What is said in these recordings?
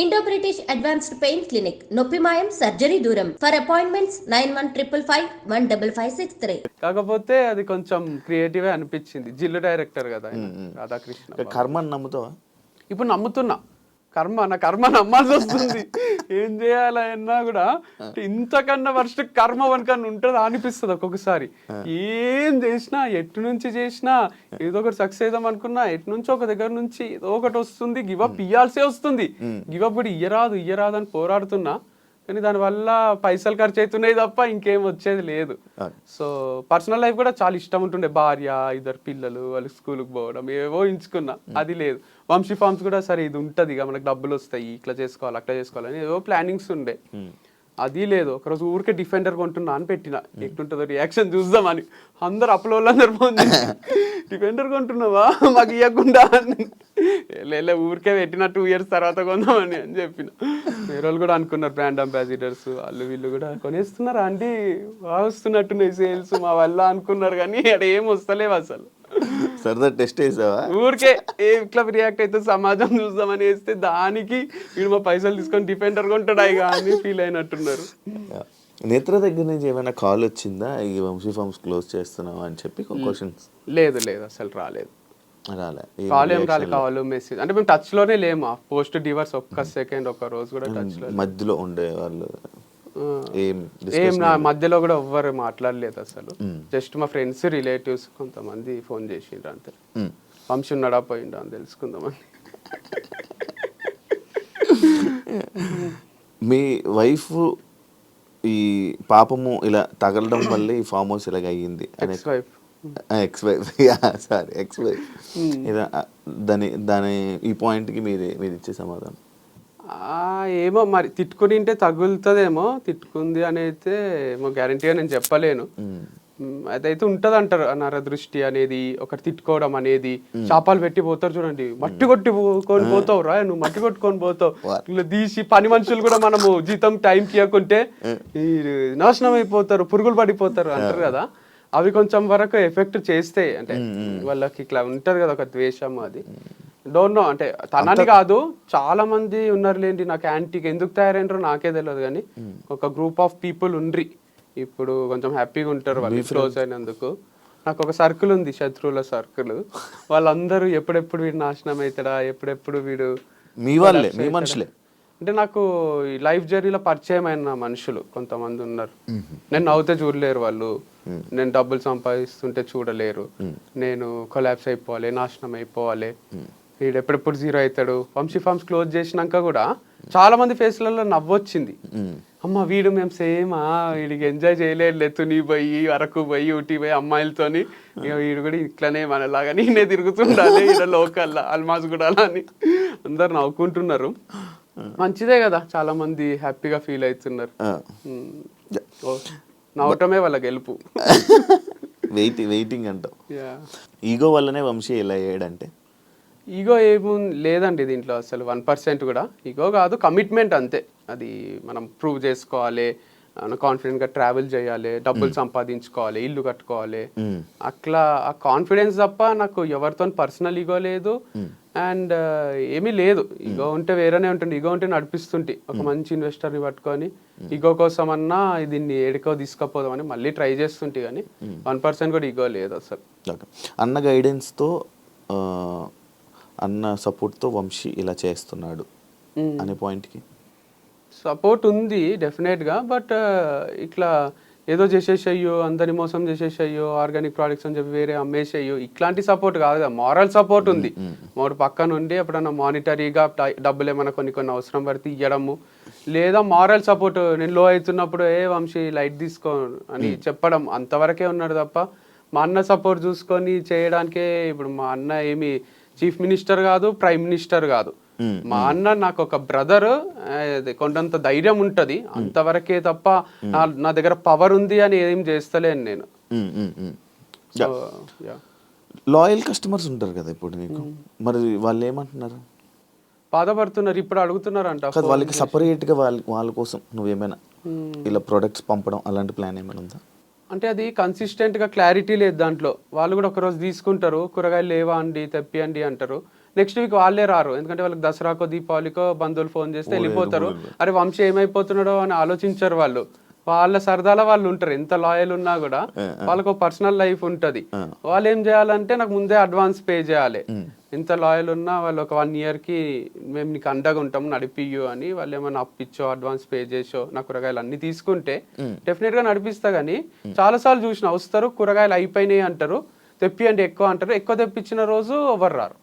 Indo British advanced pain clinic నొప్పి మాయం surgery దూరం ఫర్ అపాయింట్మెంట్స్ 9155556563. కాకపోతే అది కొంచెం క్రియేటివ్ అనిపించింది. జిల్లు డైరెక్టర్ కదా ఆయన, రాధాకృష్ణ బాబు. కర్మని నమ్ముతావా? ఇప్పుడు నమ్ముతున్నా. నా కర్మ నమ్మాల్సి వస్తుంది. ఏం చేయాలన్నా కూడా ఇంతకన్నా వర్స్ట్ కర్మ వనకన్నా ఉంటుందా అనిపిస్తుంది ఒక్కొక్కసారి. ఏం చేసినా, ఎటు నుంచి చేసినా ఏదో ఒకటి సక్సెస్ అవుదాం అనుకున్నా, ఎటు నుంచి ఒక దగ్గర నుంచి ఏదో ఒకటి వస్తుంది, గివప్ ఇయ్యాల్సే వస్తుంది. గివప్ కూడా ఇయ్యరాదు అని పోరాడుతున్నా, కానీ దానివల్ల పైసలు ఖర్చు అవుతున్నాయి తప్ప ఇంకేం వచ్చేది లేదు. సో పర్సనల్ లైఫ్ కూడా చాలా ఇష్టం ఉంటుండే, భార్య, 2 పిల్లలు, వాళ్ళు స్కూల్కి పోవడం, ఏవో ఎంచుకున్నా, అది లేదు. వంశీ ఫార్మ్స్ కూడా సరే ఇది ఉంటుంది ఇక మనకు డబ్బులు వస్తాయి, ఇట్లా చేసుకోవాలి అట్లా చేసుకోవాలని ఏవో ప్లానింగ్స్ ఉండే, అది లేదు. ఒకరోజు ఊరికే డిఫెండర్ కొంటున్నా అని పెట్టిన, ఎట్లుంటుందో రియాక్షన్ చూద్దామని. అందరు అప్లోళ్ళందరూ ఫోన్ చేసి డిఫెండర్ కొంటున్నావా మాకు ఇవ్వకుండా అని, లే ఊరికే పెట్టిన 2 years తర్వాత కొందామని అని చెప్పిన. వేరే వాళ్ళు కూడా అనుకున్నారు, బ్రాండ్ అంబాసిడర్స్ వాళ్ళు వీళ్ళు కూడా కొనేస్తున్నారా అండి, బాగా వస్తున్నట్టున్నాయి సేల్స్ మా వల్ల అనుకున్నారు, కానీ అక్కడ ఏం వస్తలేవు అసలు. సరదా టెస్ట్ వేసావా? ఊరికే ఎట్లా రియాక్ట్ అయితే సమాజం చూద్దామని వేస్తే దానికి వీడు మా పైసలు తీసుకొని డిఫెండర్ కొంటాడు అని ఫీల్ అయినట్టున్నారు. నేత్ర దగ్గర నుంచి ఏమైనా కాల్ వచ్చిందా, ఈ వంశీ ఫార్మ్స్ క్లోజ్ చేస్తున్నావా అని చెప్పి క్వశ్చన్స్? లేదు అసలు రాలేదు. కాల్ ఏం రాలేదు, కాల్ మెసేజ్ అంటే మేము టచ్ లోనే లేము. పోస్ట్ డివర్స్ ఒక్క సెకండ్ ఒక్క రోజు కూడా టచ్ లో. మధ్యలో ఉండే వాళ్ళు ఏం నా మధ్యలో కూడా ఎవ్వరు మాట్లాడలేదు అసలు. జస్ట్ మా ఫ్రెండ్స్, రిలేటివ్స్ కొంతమంది ఫోన్ చేసిండ్రు అంతే. వంశీ ఉన్నాడా పోయిండా అని తెలుసుకుందామని. మీ వైఫ్ ఈ పాపము ఇలా తగలడం వల్ల ఈ ఫామ్ హౌస్ ఇలాగ అయ్యింది. ఎక్స్ వైఫ్ దాని ఈ పాయింట్కి మీరు ఇచ్చే సమాధానం? ఏమో మరి, తిట్టుకుని తగులుతుందేమో, తిట్టుకుంది అని అయితే ఏమో గ్యారంటీగా నేను చెప్పలేను. అదైతే ఉంటది అంటారు, నరదృష్టి అనేది, ఒకటి తిట్టుకోవడం అనేది. చేపలు పెట్టి పోతారు చూడండి, మట్టి కొట్టుకొని పోతావు రా నువ్వు, మట్టి కొట్టుకొని పోతావు, ఇలా తీసి పని మనుషులు కూడా మనము జీతం టైంకి ఇవ్వకుంటే నాశనం అయిపోతారు, పురుగులు పడిపోతారు అంటారు కదా. అవి కొంచెం వరకు ఎఫెక్ట్ చేస్తాయి, అంటే వాళ్ళకి ఇట్లా ఉంటది కదా ఒక ద్వేషం. అది డోంట్ నో, అంటే తనని కాదు చాలా మంది ఉన్నారు లేండి నాకు యాంటీకి ఎందుకు తయారైనరో నాకే తెలియదు, కానీ ఒక గ్రూప్ ఆఫ్ పీపుల్ ఉండ్రి ఇప్పుడు కొంచెం హ్యాపీగా ఉంటారు వాళ్ళు క్లోజ్ అయినందుకు. నాకు ఒక సర్కిల్ ఉంది, శత్రువుల సర్కిల్. వాళ్ళందరూ ఎప్పుడెప్పుడు వీడు నాశనం అవుతాడా, ఎప్పుడెప్పుడు వీడు మీ వాళ్ళే, మీ మనుషులే. అంటే నాకు ఈ లైఫ్ జర్నీలో పరిచయం అయిన మనుషులు కొంతమంది ఉన్నారు. నేను నవ్వుతే చూడలేరు వాళ్ళు, నేను డబ్బులు సంపాదిస్తుంటే చూడలేరు, నేను కొలాప్స్ అయిపోవాలి, నాశనం అయిపోవాలి, వీడు ఎప్పుడెప్పుడు జీరో అవుతాడు. వంశీ ఫార్మ్స్ క్లోజ్ చేసినాక కూడా చాలా మంది ఫేస్లలో నవ్వొచ్చింది. అమ్మ వీడు మేము సేమా, వీడికి ఎంజాయ్ చేయలేదు, తుని పోయి అరకు పోయి ఊటీ పోయి అమ్మాయిలతోని, వీడు కూడా ఇట్లనే మనలాగా నేనే తిరుగుతుండాలి ఇక్కడ లోకల్లా అల్మాజ్ కూడా అని అందరు నవ్వుకుంటున్నారు. మంచిదే కదా, చాలా మంది హ్యాపీగా ఫీల్ అవుతున్నారు. నవ్వటమే వాళ్ళ గెలుపు. వెయిటింగ్ అంటావు. ఈగో వల్లనే వంశీ ఎలా అయ్యాడంటే? ఈగో ఏమో లేదండి దీంట్లో అసలు 1% కూడా. ఈగో కాదు, కమిట్మెంట్ అంతే. అది మనం ప్రూవ్ చేసుకోవాలి, కాన్ఫిడెంట్గా ట్రావెల్ చేయాలి, డబ్బులు సంపాదించుకోవాలి, ఇల్లు కట్టుకోవాలి, అట్లా ఆ కాన్ఫిడెన్స్ తప్ప నాకు ఎవరితో పర్సనల్ ఈగో లేదు. అండ్ ఏమీ లేదు. ఈగో ఉంటే వేరేనే ఉంటుంది, ఈగో ఉంటే నడిపిస్తుంటే ఒక మంచి ఇన్వెస్టర్ని పట్టుకొని ఈగో కోసం అన్నా దీన్ని ఏడుకో తీసుకుపోదామని మళ్ళీ ట్రై చేస్తుంటే, కానీ 1% కూడా ఈగో లేదు అసలు. అన్న గైడెన్స్తో, అన్న సపోర్ట్తో వంశీ ఇలా చేస్తున్నాడు అనే పాయింట్కి సపోర్ట్ ఉంది డెఫినెట్గా. బట్ ఇట్లా ఏదో చేసేసయ్యో, అందరిని మోసం చేసేసయ్యో, ఆర్గానిక్ ప్రోడక్ట్స్ అని చెప్పి వేరే అమ్మేసేయో, ఇట్లాంటి సపోర్ట్ కాదు కదా, మారల్ సపోర్ట్ ఉంది. మూడు పక్కన ఉండి ఎప్పుడన్నా మానిటరీగా డబ్బులు ఏమైనా కొన్ని అవసరం పడితే ఇవ్వడము, లేదా మారల్ సపోర్ట్, నేను లో అవుతున్నప్పుడు వంశీ లైట్ తీసుకో అని చెప్పడం, అంతవరకే ఉన్నాడు తప్ప మా అన్న సపోర్ట్ చూసుకొని చేయడానికే. ఇప్పుడు మా అన్న ఏమి చీఫ్ మినిస్టర్ కాదు, ప్రైమ్ మినిస్టర్ కాదు, మా అన్న నాకు ఒక బ్రదర్, కొండంత ధైర్యం ఉంటది అంతవరకే తప్ప నా దగ్గర పవర్ ఉంది అని ఏం చేస్తలేను నేను. లాయల్ కస్టమర్స్ ఉంటారు కదా ఇప్పుడు నీకు, మరి వాళ్ళు ఏమంటున్నారు? బాధపడుతున్నారు, ఇప్పుడు అడుగుతున్నారు అంట. వాళ్ళకి సపరేట్ గా వాళ్ళ కోసం నువ్వేమైనా ఇలా ప్రొడక్ట్స్ పంపడం అలాంటి ప్లాన్ ఏమైనా ఉందా? అంటే అది కన్సిస్టెంట్గా క్లారిటీ లేదు దాంట్లో. వాళ్ళు కూడా ఒకరోజు తీసుకుంటారు, కూరగాయలు లేవా అండి తెప్పియండి అంటారు, నెక్స్ట్ వీక్ వాళ్ళే రారు, ఎందుకంటే వాళ్ళకి దసరాకో దీపావళికో బంధువులు ఫోన్ చేస్తే వెళ్ళిపోతారు. అరే వంశీ ఏమైపోతున్నాడో అని ఆలోచించారు వాళ్ళు. వాళ్ళ సరదాలో వాళ్ళు ఉంటారు, ఎంత లాయల్ ఉన్నా కూడా వాళ్ళకు పర్సనల్ లైఫ్ ఉంటది. వాళ్ళు ఏం చేయాలంటే నాకు ముందే అడ్వాన్స్ పే చేయాలి. ఎంత లాయల్ ఉన్నా వాళ్ళు ఒక 1 year కి మేము నీకు అండగా ఉంటాం నడిపియ్యు అని వాళ్ళు ఏమైనా అప్పిచ్చో అడ్వాన్స్ పే చేసో నా కూరగాయలు అన్ని తీసుకుంటే డెఫినెట్ గా నడిపిస్తా. కానీ చాలా సార్లు చూసిన వస్తారు, కూరగాయలు అయిపోయినాయి అంటారు, తెప్పియండి ఎక్కువ అంటారు. ఎక్కువ తెప్పించిన రోజు ఎవరు రారు,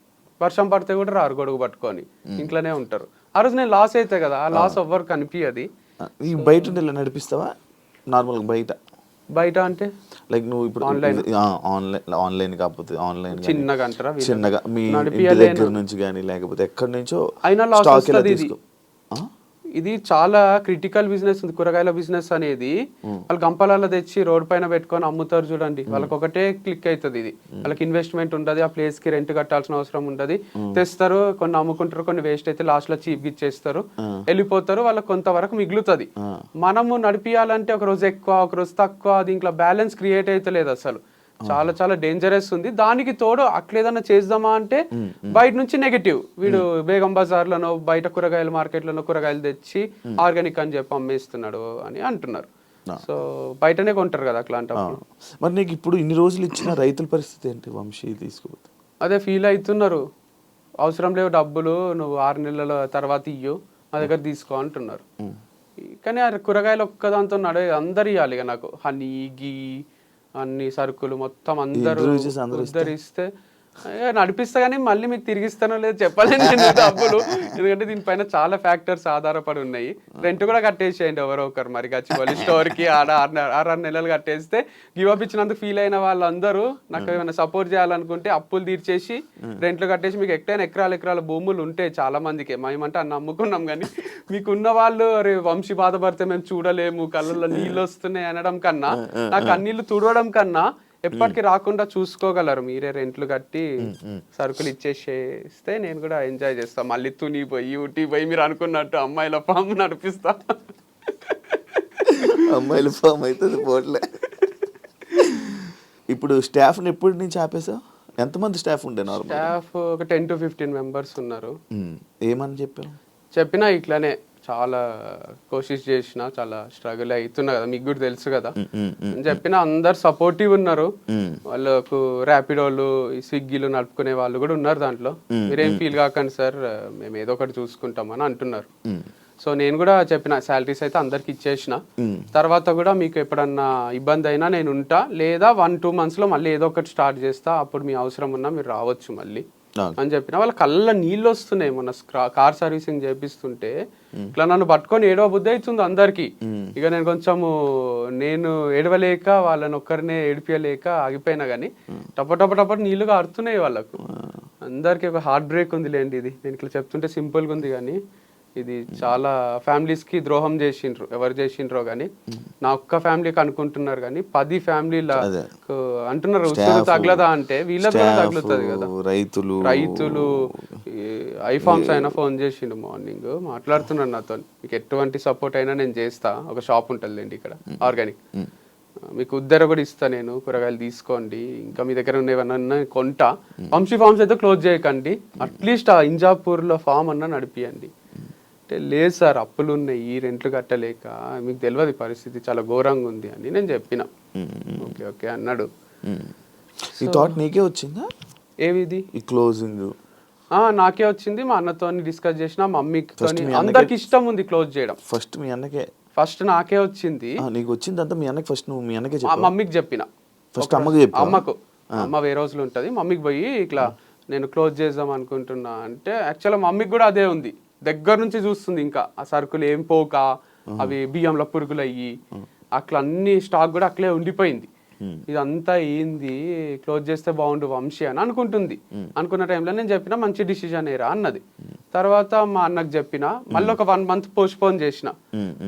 వర్షం పడితే కూడా రారు, గొడుగు పట్టుకొని ఇంట్లోనే ఉంటారు. ఆ రోజు నేను లాస్ అయితే కదా, ఆ లాస్ ఎవ్వరు కనిపించది. బయట ఉండి ఇలా నడిపిస్తావా నార్మల్గా? బయట అంటే లైక్ నువ్వు ఇప్పుడు ఆన్లైన్ కాకపోతే ఆన్లైన్ చిన్నగా అంటారా, చిన్నగా మీ ఇంటి దగ్గర నుంచి కానీ లేకపోతే ఎక్కడి నుంచో అయినా లాస్ వస్తుంది. ఇది చాలా క్రిటికల్ బిజినెస్ ఉంది కూరగాయల బిజినెస్ అనేది. వాళ్ళు గంపలలో తెచ్చి రోడ్ పైన పెట్టుకొని అమ్ముతారు చూడండి, వాళ్ళకి ఒకటే క్లిక్ అవుతుంది. ఇది వాళ్ళకి ఇన్వెస్ట్మెంట్ ఉండదు, ఆ ప్లేస్ కి రెంట్ కట్టాల్సిన అవసరం ఉండదు. తెస్తారు, కొన్ని అమ్ముకుంటారు, కొన్ని వేస్ట్ అయితే లాస్ట్ లో చీప్ ఇచ్చేస్తారు, వెళ్ళిపోతారు, వాళ్ళకి కొంతవరకు మిగులుతుంది. మనము నడిపియాలంటే ఒక రోజు ఎక్కువ ఒక రోజు తక్కువ, దీంట్లో బ్యాలెన్స్ క్రియేట్ అయితే లేదు అసలు. చాలా చాలా డేంజరస్ ఉంది. దానికి తోడు అట్లా ఏదన్నా చేద్దామా అంటే బయట నుంచి నెగటివ్, వీడు బేగం బజార్ లోనో బయట కూరగాయల మార్కెట్ లోనో కూరగాయలు తెచ్చి ఆర్గానిక్ అని చెప్పి అమ్మేస్తున్నాడు అని అంటున్నారు. సో బయటనే కొంటారు కదా అట్లాంటప్పుడు. మరి నీకు ఇప్పుడు ఇన్ని రోజులు ఇచ్చిన రైతుల పరిస్థితి ఏంటి వంశీ? తీసుకోవద్దు అదే ఫీల్ అవుతున్నారు, అవసరం లేవు డబ్బులు, నువ్వు 6 నెలల తర్వాత ఇయ్యు, మా దగ్గర తీసుకో అంటున్నారు. కానీ ఆ కూరగాయలు ఒక్కదాంతో నడే, అందరు ఇవ్వాలి ఇక నాకు హనీ గీ అన్ని సరుకులు మొత్తం అందరూ ఉద్ధరిస్తే నడిపిస్తా. కానీ మళ్ళీ మీకు తిరిగిస్తానో లేదు చెప్పలేను నేను డబ్బులు, ఎందుకంటే దీనిపైన చాలా ఫ్యాక్టర్స్ ఆధారపడి ఉన్నాయి. రెంట్ కూడా కట్టేసేయండి ఎవరో ఒకరు, మరి గచ్చిబౌలి స్టోర్ కి 6 నెలలు కట్టేస్తే గివ్ అప్ ఇచ్చినందుకు ఫీల్ అయిన వాళ్ళందరూ నాకు ఏమైనా సపోర్ట్ చేయాలనుకుంటే అప్పులు తీర్చేసి రెంట్లు కట్టేసి, మీకు ఎకరాల భూములు ఉంటే చాలా మందికి, మేమంటే అన్న అమ్ముకున్నాం, కానీ మీకున్న వాళ్ళు అరే వంశీ బాధపడితే మేము చూడలేము, కళ్ళల్లో నీళ్ళు వస్తున్నాయి అనడం కన్నా, నాకు కన్నీళ్ళు తుడవడం కన్నా ఎప్పటికి రాకుండా చూసుకోగలరు మీరే రెంట్లు కట్టి సరుకులు ఇచ్చేసేస్తే నేను కూడా ఎంజాయ్ చేస్తా. మళ్ళీ తుని పోయి ఊటీ పోయి మీరు అనుకున్నట్టు అమ్మాయిల ఫామ్ నడిపిస్తా. అమ్మాయిల ఫామ్ అవుతుంది పోట్లే. ఇప్పుడు స్టాఫ్ని ఎప్పటి నుంచి ఆపేసావు? ఎంతమంది స్టాఫ్ ఉండే? స్టాఫ్ ఒక 10 to 15 మెంబర్స్ ఉన్నారు. ఏమని చెప్పినా ఇట్లానే చాలా కోషిష్ చేసిన, చాలా స్ట్రగుల్ అవుతున్నా కదా, మీకు కూడా తెలుసు కదా చెప్పిన, అందరు సపోర్టివ్ ఉన్నారు. వాళ్ళకు ర్యాపిడోలు స్విగ్గీలు నడుపుకునే వాళ్ళు కూడా ఉన్నారు దాంట్లో. మీరేం ఫీల్ కాకండి సార్, మేము ఏదో ఒకటి చూసుకుంటామని అంటున్నారు. సో నేను కూడా చెప్పిన శాలరీస్ అయితే అందరికి ఇచ్చేసిన, తర్వాత కూడా మీకు ఎప్పుడన్నా ఇబ్బంది అయినా నేను ఉంటా, లేదా 1-2 months లో మళ్ళీ ఏదో ఒకటి స్టార్ట్ చేస్తా, అప్పుడు మీ అవసరం ఉన్నా మీరు రావచ్చు మళ్ళీ అని చెప్పిన. వాళ్ళ కళ్ళ నీళ్ళు వస్తున్నాయి. మొన్న కార్ సర్వీసింగ్ చేపిస్తుంటే ఇట్లా నన్ను పట్టుకొని ఏడవ బుద్ధి అవుతుంది అందరికి. ఇక నేను కొంచెము నేను ఏడవలేక వాళ్ళని ఒక్కరినే ఏడిపియలేక ఆగిపోయినా, కానీ టప నీళ్లుగా ఆడుతున్నాయి వాళ్ళకు అందరికి. ఒక హార్ట్ బ్రేక్ ఉంది లేండి ఇది, నేను ఇట్లా చెప్తుంటే సింపుల్గా ఉంది, కానీ ఇది చాలా ఫ్యామిలీస్ కి ద్రోహం చేసిండ్రు. ఎవరు చేసిండ్రో కానీ నా ఒక్క ఫ్యామిలీకి అనుకుంటున్నారు, కానీ 10 ఫ్యామిలీల అంటున్నారు తగలదా అంటే వీళ్ళకి కూడా తగులుతుంది కదా. రైతులు ఐఫామ్స్ అయినా ఫోన్ చేసిండు మార్నింగ్, మాట్లాడుతున్నాడు నాతో, మీకు ఎటువంటి సపోర్ట్ అయినా నేను చేస్తా, ఒక షాప్ ఉంటుంది లేండి ఇక్కడ ఆర్గానిక్, మీకు ఉద్దర కూడా ఇస్తా నేను, కూరగాయలు తీసుకోండి, ఇంకా మీ దగ్గర ఉన్నవన్నా కొంటా, వంశీ ఫార్మ్స్ అయితే క్లోజ్ చేయకండి, అట్లీస్ట్ ఆ ఇంజాపూర్లో ఫామ్ అన్నా నడిపియండి అంటే, లేదు సార్ అప్పులు ఉన్నాయి, రెంట్లు కట్టలేక, మీకు తెలియదు పరిస్థితి చాలా ఘోరంగా ఉంది అని నేను చెప్పిన. ఓకే ఓకే అన్నాడు. ఈ థాట్ నీకే వచ్చిందా? ఏవిది ఈ క్లోజింగ్? నాకే వచ్చింది, మా అన్నతో డిస్కస్ చేసిన, మమ్మీతో, అందరికి ఇష్టం ఉంది క్లోజ్ చేయడం. ఫస్ట్ మీ అన్నకే? ఫస్ట్ నాకే వచ్చింది. నీకు వచ్చిందంతా మీ అన్నకి? ఫస్ట్ నువ్వు మీ అన్నకే చెప్పావా? మమ్మీకి చెప్పిన. ఫస్ట్ అమ్మకి చెప్పావా? అమ్మకు, అమ్మ వేరే రోజులు ఉంటుంది, మమ్మీకి పోయి ఇట్లా నేను క్లోజ్ చేద్దాం అనుకుంటున్నా అంటే, యాక్చువల్గా మమ్మీకి కూడా అదే ఉంది, దగ్గర నుంచి చూస్తుంది. ఇంకా ఆ సరుకులు ఏం పోక, అవి బియ్యంలో పురుగులు అయ్యి అట్లా అన్ని స్టాక్ కూడా అట్లే ఉండిపోయింది. ఇదంతా ఏంది, క్లోజ్ చేస్తే బాగుండు వంశీ అని అనుకుంటుంది. అనుకున్న టైంలో నేను చెప్పిన మంచి డిసిజన్ ఏరా అన్నది. తర్వాత మా అన్నకు చెప్పిన, మళ్ళీ ఒక 1 month పోస్ట్పోన్ చేసిన,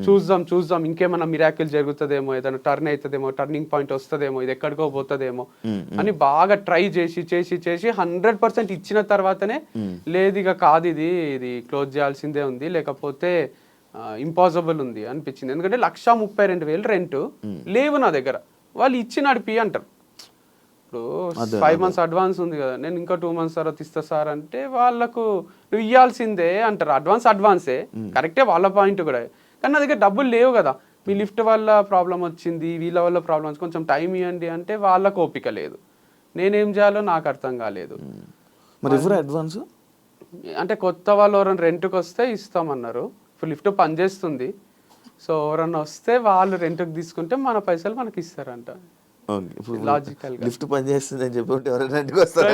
చూద్దాం ఇంకేమైనా మిరాకిల్ జరుగుతుందేమో, ఏదైనా టర్న్ అవుతుందేమో, టర్నింగ్ పాయింట్ వస్తుందేమో, ఇది ఎక్కడికో పోతుందేమో అని బాగా ట్రై చేసి 100% ఇచ్చిన తర్వాతనే, లేదు ఇక కాదు ఇది క్లోజ్ చేయాల్సిందే ఉంది, లేకపోతే ఇంపాసిబుల్ ఉంది అనిపించింది. ఎందుకంటే 1,32,000 రెంట్ లేవు నా దగ్గర, వాళ్ళు ఇచ్చి నడిపి అంటారు. ఇప్పుడు 5 months అడ్వాన్స్ ఉంది కదా, నేను ఇంకా 2 months తర్వాత ఇస్తా సార్ అంటే వాళ్ళకు నువ్వు ఇవ్వాల్సిందే అంటారు. అడ్వాన్సే కరెక్టే వాళ్ళ పాయింట్ కూడా, కానీ నా దగ్గర డబ్బులు లేవు కదా, మీ లిఫ్ట్ వల్ల ప్రాబ్లం వచ్చింది, వీళ్ళ వల్ల ప్రాబ్లం వచ్చింది, కొంచెం టైం ఇవ్వండి అంటే వాళ్ళకు ఓపిక లేదు. నేనేం చేయాలో నాకు అర్థం కాలేదు. మరి ఎవరు అడ్వాన్స్ అంటే కొత్త వాళ్ళు ఎవరైనా రెంట్కి వస్తే ఇస్తామన్నారు. ఇప్పుడు లిఫ్ట్ పనిచేస్తుంది, సో ఎవరన్నా వస్తే వాళ్ళు రెంట్కి తీసుకుంటే మన పైసలు మనకి ఇస్తారంట. లాజికల్ లిఫ్ట్ పని చేస్తుంది అని చెప్పి ఎవరైనా ఇంటికి వస్తారా?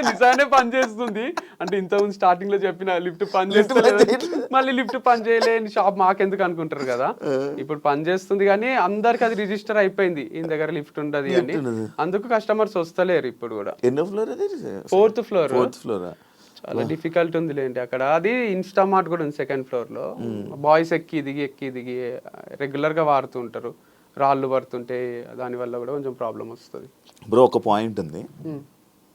నిజానే పని చేస్తుంది అంటే ఇంతకుముందు స్టార్టింగ్ లో చెప్పిన లిఫ్ట్ పని చేస్తుంది, మళ్ళీ లిఫ్ట్ పని చేయలేని షాప్ మాకెందుకు అనుకుంటారు కదా. ఇప్పుడు పని చేస్తుంది కానీ అందరికి అది రిజిస్టర్ అయిపోయింది ఈయన దగ్గర లిఫ్ట్ ఉండదు అని, అందుకు కస్టమర్స్ వస్తలేరు ఇప్పుడు కూడా. ఎన్నో ఫ్లోర్ అది? 4th floor. 4th floor. చాలా డిఫికల్ట్ ఉంది లేండి అక్కడ. అది ఇన్స్టామార్ట్ కూడా ఉంది 2nd floor లో. బాయ్స్ ఎక్కి దిగి రెగ్యులర్ గా వాడుతూ ఉంటారు, రాళ్ళు పడుతుంటే దానివల్ల కూడా కొంచెం ప్రాబ్లం వస్తుంది. బ్రో ఒక పాయింట్ ఉంది,